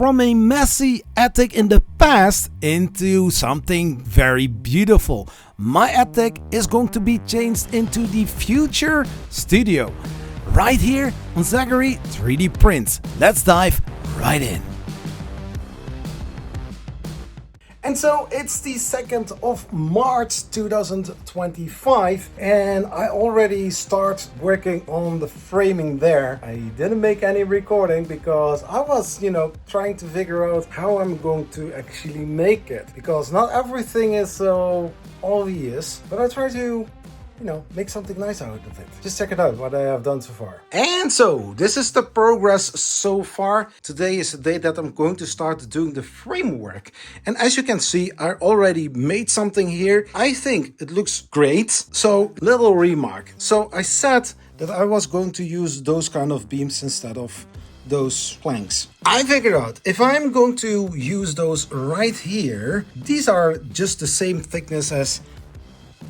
from a messy attic in the past into something very beautiful. My attic is going to be changed into the future studio. Right here on Zachary 3D Prints. Let's dive right in. And so it's the 2nd of March 2025 and I already start working on the framing there. I didn't make any recording because I was, trying to figure out how I'm going to actually make it. Because not everything is so obvious, but I try to make something nice out of it. Just check it out, what I have done so far. And so, this is the progress so far. Today is the day that I'm going to start doing the framework. And as you can see, I already made something here. I think it looks great. So, little remark. So, I said that I was going to use those kind of beams instead of those planks. I figured out if I'm going to use those right here, these are just the same thickness as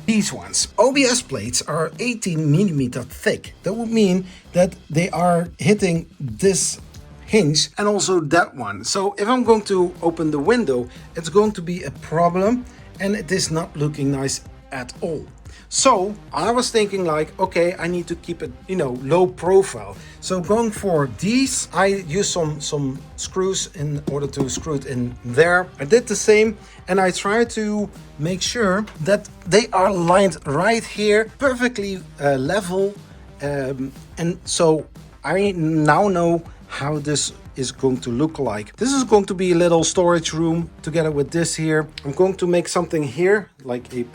these ones. OBS plates are 18 millimeter thick. That would mean that they are hitting this hinge and also that one. So if I'm going to open the window, it's going to be a problem and it is not looking nice at all. So I was thinking like, okay, I need to keep it, low profile. So going for these, I used some screws in order to screw it in there. I did the same and I tried to make sure that they are lined right here, perfectly level. And so I now know how this is going to look like. This is going to be a little storage room together with this here. I'm going to make something here like a,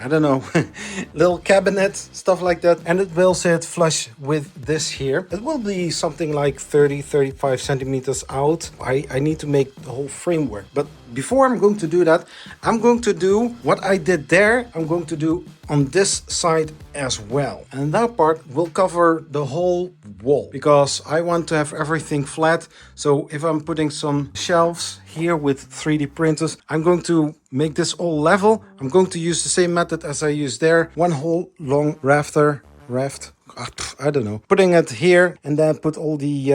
little cabinet, stuff like that. And it will sit flush with this here. It will be something like 35 centimeters out. I need to make the whole framework. But before I'm going to do that, I'm going to do what I did there. I'm going to do on this side as well. And that part will cover the whole wall because I want to have everything flat. So if I'm putting some shelves here with 3D printers, I'm going to make this all level. I'm going to use the same method as I used there. One whole long raft, I don't know. Putting it here and then put all the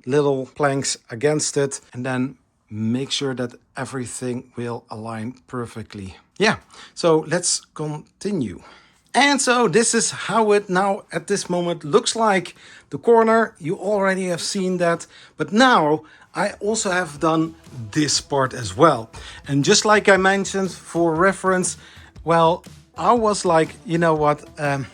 little planks against it and then make sure that everything will align perfectly. Yeah, so let's continue. And so this is how it now at this moment looks like. The corner, you already have seen that. But now I also have done this part as well. And just like I mentioned for reference, well, I was like,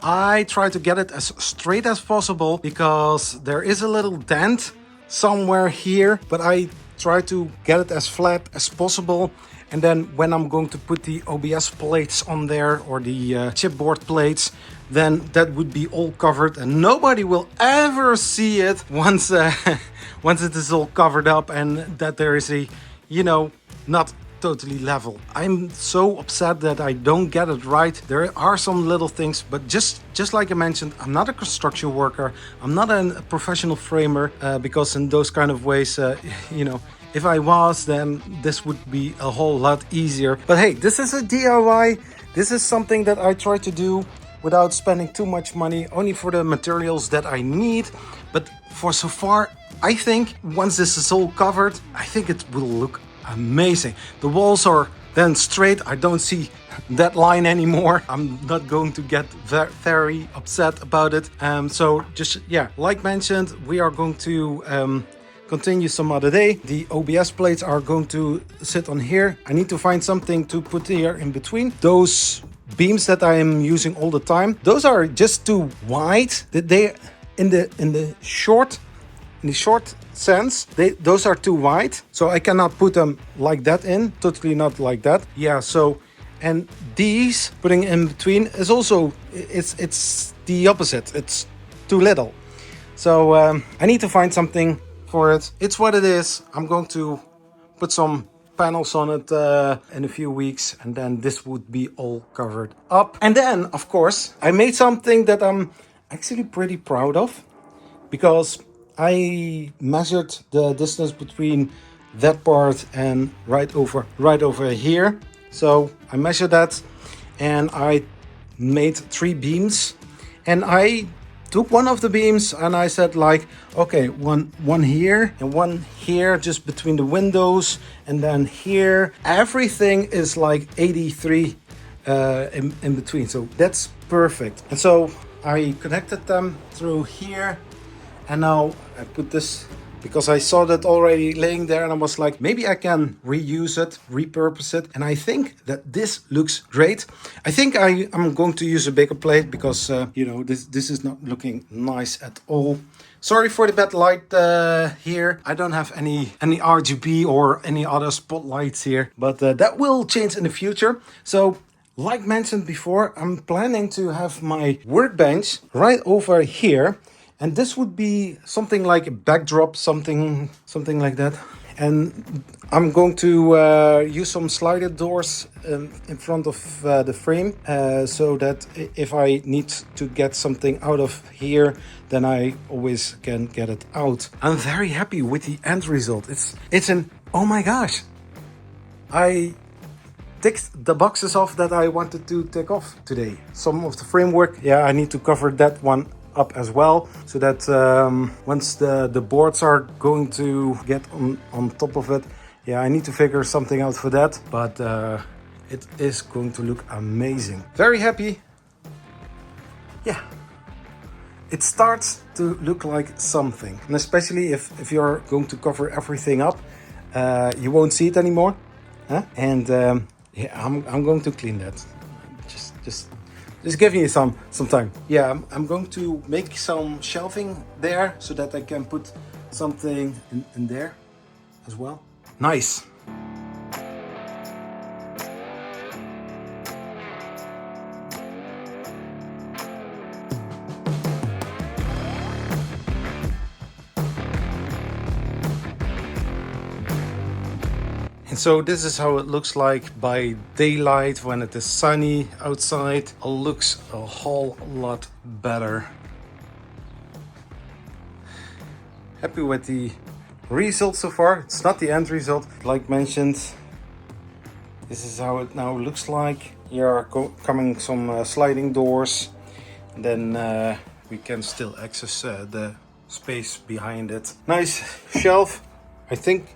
I try to get it as straight as possible because there is a little dent somewhere here, but I try to get it as flat as possible. And then when I'm going to put the OBS plates on there or the chipboard plates, then that would be all covered and nobody will ever see it once it is all covered up and that there is a, not totally level. I'm so upset that I don't get it right. There are some little things, but just like I mentioned, I'm not a construction worker. I'm not a professional framer because in those kind of ways, if I was, then this would be a whole lot easier. But hey, this is a DIY. This is something that I try to do without spending too much money, only for the materials that I need. But for so far, I think once this is all covered, I think it will look amazing. The walls are then straight. I don't see that line anymore. I'm not going to get very upset about it. So just, like mentioned, we are going to continue some other day. The OBS plates are going to sit on here. I need to find something to put here in between. Those beams that I am using all the time, those are just too wide. They in the short sense, those are too wide. So I cannot put them like that in, totally not like that. Yeah, so and these putting in between is also it's the opposite. It's too little. So I need to find something for it. It's what it is. I'm going to put some panels on it in a few weeks and then this would be all covered up. And then of course I made something that I'm actually pretty proud of because I measured the distance between that part and right over here. So I measured that and I made 3 beams and I took one of the beams and I said like, okay, one here and one here, just between the windows, and then here. Everything is like 83 in between, so that's perfect. And so I connected them through here, and now I put this because I saw that already laying there and I was like, maybe I can reuse it, repurpose it. And I think that this looks great. I think I'm going to use a bigger plate because, this is not looking nice at all. Sorry for the bad light here. I don't have any RGB or any other spotlights here, but that will change in the future. So like mentioned before, I'm planning to have my workbench right over here. And this would be something like a backdrop, something like that. And I'm going to use some slided doors in front of the frame, so that if I need to get something out of here, then I always can get it out. I'm very happy with the end result. It's an, oh my gosh, I ticked the boxes off that I wanted to tick off today. Some of the framework, yeah, I need to cover that one up as well, so that once the boards are going to get on top of it, yeah, I need to figure something out for that, but it is going to look amazing. Very happy. Yeah, it starts to look like something, and especially if you're going to cover everything up, you won't see it anymore, huh? And yeah, I'm going to clean that. Just give me some time. Yeah, I'm going to make some shelving there so that I can put something in there as well. Nice. And so this is how it looks like by daylight when it is sunny outside. It looks a whole lot better. Happy with the result so far. It's not the end result. Like mentioned, this is how it now looks like. Here are coming some sliding doors. And then we can still access the space behind it. Nice shelf. I think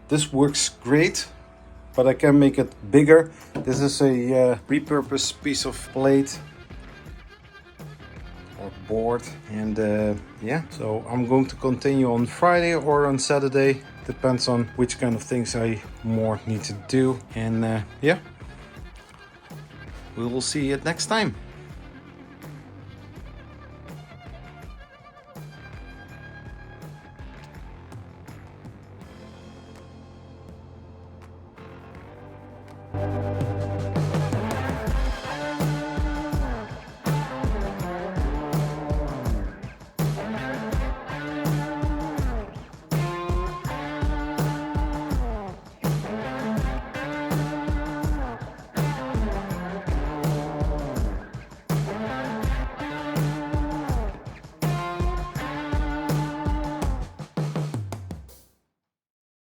this works great, but I can make it bigger. This is a repurposed piece of plate or board, and yeah, so I'm going to continue on Friday or on Saturday, depends on which kind of things I more need to do. And yeah, we will see it next time.